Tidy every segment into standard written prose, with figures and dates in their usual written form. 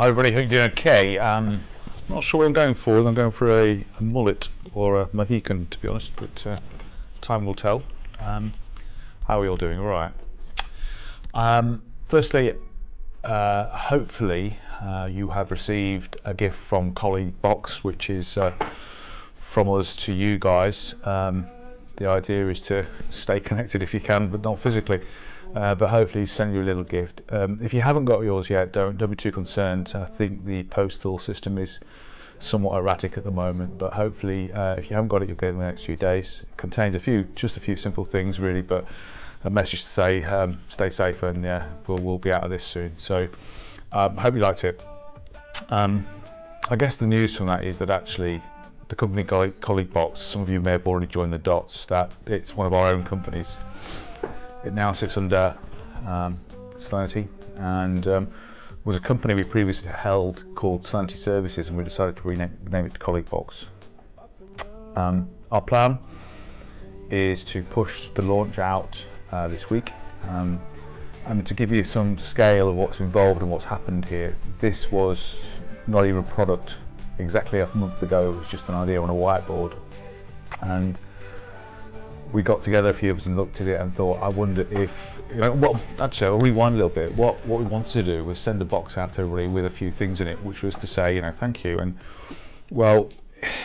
Hi everybody, hope you're doing okay. Not sure what I'm going for. I'm going for a mullet or a Mohican, to be honest, but time will tell. How are we all doing? All right. Firstly, hopefully you have received a gift from Colleague Box, which is from us to you guys. The idea is to stay connected if you can, but not physically. But hopefully send you a little gift. If you haven't got yours yet, don't be too concerned. I think the postal system is somewhat erratic at the moment, but hopefully if you haven't got it, you'll get it in the next few days. It contains just a few simple things really, but a message to say stay safe, and we'll be out of this soon. So hope you liked it. I guess the news from that is that actually the company Colleague Box, some of you may have already joined the dots, that it's one of our own companies. It now sits under Solinity, and was a company we previously held called Solinity Services, and we decided to rename it to Colleague Box. Our plan is to push the launch out this week, and to give you some scale of what's involved and what's happened here. This was not even a product exactly a month ago. It was just an idea on a whiteboard, and we got together, a few of us, and looked at it and thought, I wonder if, actually I'll rewind a little bit. What we wanted to do was send a box out to everybody with a few things in it, which was to say, thank you. And well,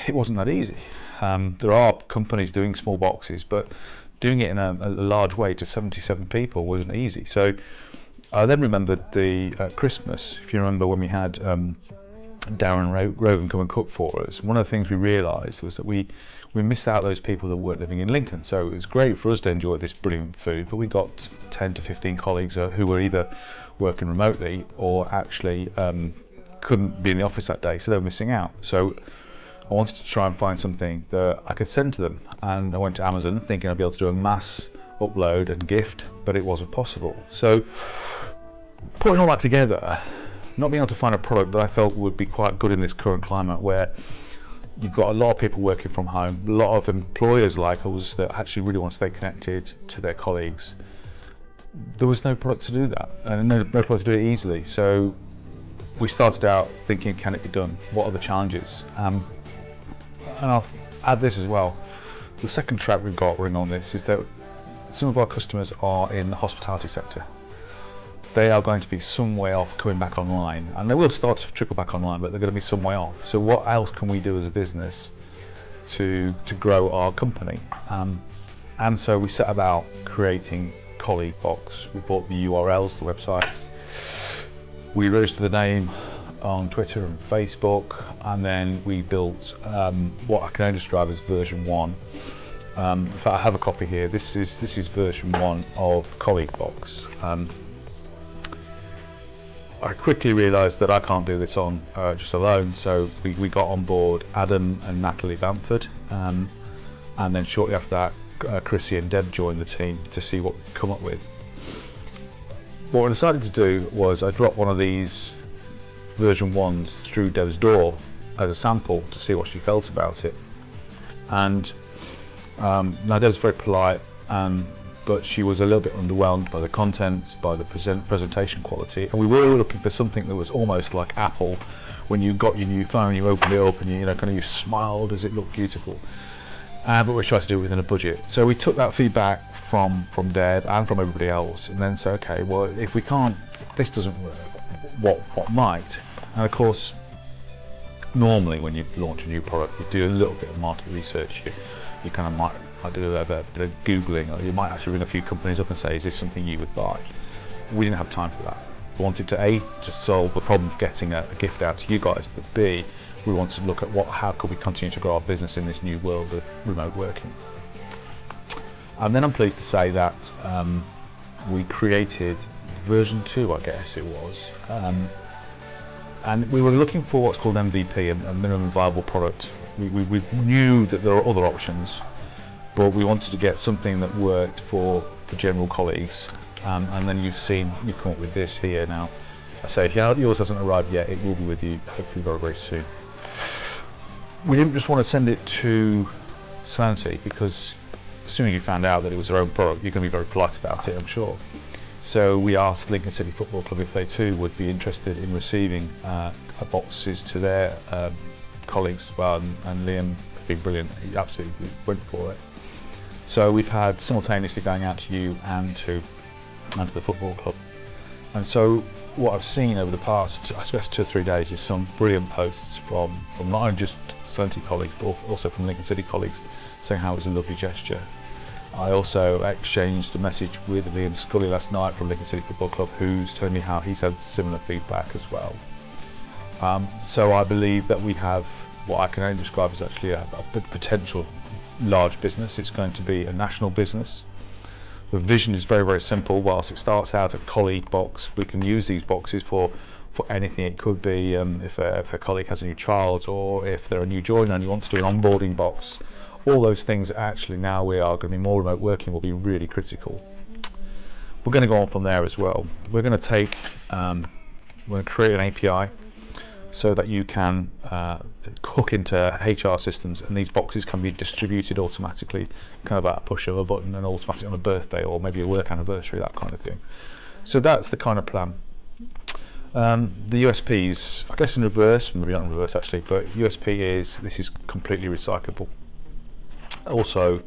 it wasn't that easy. There are companies doing small boxes, but doing it in a large way to 77 people wasn't easy. So I then remembered the Christmas, if you remember when we had Darren Rogan come and cook for us. One of the things we realised was that we missed out those people that weren't living in Lincoln. So it was great for us to enjoy this brilliant food, but we got 10 to 15 colleagues who were either working remotely or actually couldn't be in the office that day, so they were missing out. So I wanted to try and find something that I could send to them, and I went to Amazon thinking I'd be able to do a mass upload and gift, but it wasn't possible. So putting all that together, not being able to find a product that I felt would be quite good in this current climate where you've got a lot of people working from home, a lot of employers like us that actually really want to stay connected to their colleagues. There was no product to do that, and no product to do it easily. So we started out thinking, can it be done? What are the challenges? And I'll add this as well. The second track we've got running on this is that some of our customers are in the hospitality sector. They are going to be some way off coming back online, and they will start to trickle back online, but they're going to be some way off. So what else can we do as a business to grow our company? And so we set about creating Colleague Box. We bought the URLs, the websites. We registered the name on Twitter and Facebook, and then we built what I can only describe as version 1. In fact, I have a copy here. This is version 1 of Colleague Box. I quickly realised that I can't do this on just alone, so we got on board Adam and Natalie Bamford, and then shortly after that Chrissy and Deb joined the team to see what we'd come up with. What I decided to do was I dropped one of these version 1s through Deb's door as a sample to see what she felt about it. And now Deb's very polite, but she was a little bit underwhelmed by the content, by the presentation quality, and we were looking for something that was almost like Apple. When you got your new phone, you opened it up and you smiled as it looked beautiful. But we tried to do it within a budget. So we took that feedback from Deb and from everybody else, and then said, okay, well, if this doesn't work, what might? And of course, normally when you launch a new product, you do a little bit of market research. You kind of might do a bit of Googling, or you might actually ring a few companies up and say, is this something you would buy? We didn't have time for that. We wanted to A, to solve the problem of getting a gift out to you guys, but B, we wanted to look at how could we continue to grow our business in this new world of remote working. And then I'm pleased to say that we created version 2, I guess it was, and we were looking for what's called MVP, a minimum viable product. We knew that there are other options, but we wanted to get something that worked for general colleagues, and then you've come up with this here now. I say, if yours hasn't arrived yet, it will be with you hopefully very, very soon. We didn't just want to send it to Solinity, because as soon as you found out that it was their own product, you're going to be very polite about it, I'm sure. So we asked Lincoln City Football Club if they too would be interested in receiving boxes to their colleagues as well, and Liam has been brilliant. He absolutely went for it. So we've had simultaneously going out to you and to the football club. And so what I've seen over the past, I suppose, 2 or 3 days is some brilliant posts from not only just Serenity colleagues but also from Lincoln City colleagues saying how it was a lovely gesture. I also exchanged a message with Liam Scully last night from Lincoln City Football Club, who's telling me how he's had similar feedback as well. So I believe that we have what I can only describe as actually a potential large business. It's going to be a national business. The vision is very, very simple. Whilst it starts out a colleague box, we can use these boxes for anything. It could be if a colleague has a new child, or if they're a new joiner and you want to do an onboarding box. All those things, actually, now we are going to be more remote working, will be really critical. We're going to go on from there as well. We're going to take, we're going to create an API so that you can hook into HR systems, and these boxes can be distributed automatically, kind of at a push of a button, and automatically on a birthday or maybe a work anniversary, that kind of thing. So that's the kind of plan. The USPs, I guess in reverse, maybe not in reverse actually, but USP is this is completely recyclable. Also,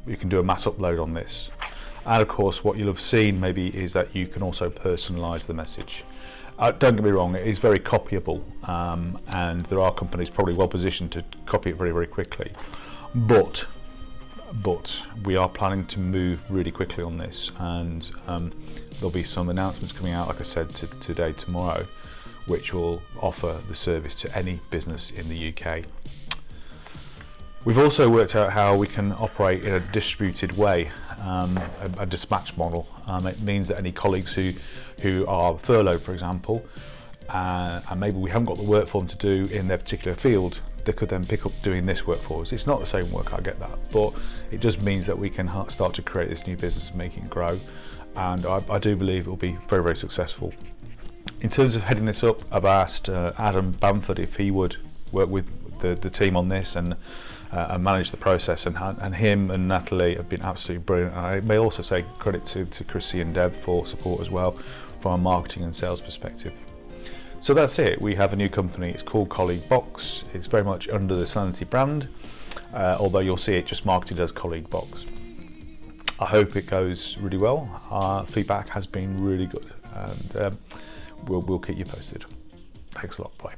you can do a mass upload on this, and of course what you'll have seen maybe is that you can also personalise the message. Don't get me wrong, it is very copyable, and there are companies probably well positioned to copy it very, very quickly, but we are planning to move really quickly on this, and there'll be some announcements coming out, like I said, today, tomorrow, which will offer the service to any business in the UK. We've also worked out how we can operate in a distributed way, a dispatch model. It means that any colleagues who are furloughed, for example, and maybe we haven't got the work for them to do in their particular field, they could then pick up doing this work for us. It's not the same work, I get that, but it just means that we can start to create this new business and make it grow, and I do believe it will be very, very successful. In terms of heading this up, I've asked Adam Bamford if he would work with the team on this and manage the process, and him and Natalie have been absolutely brilliant. And I may also say credit to Chrissy and Deb for support as well from a marketing and sales perspective. So that's it. We have a new company. It's called Colleague Box. It's very much under the Serenity brand, although you'll see it just marketed as Colleague Box. I hope it goes really well. Our feedback has been really good, and we'll keep you posted. Thanks a lot. Bye.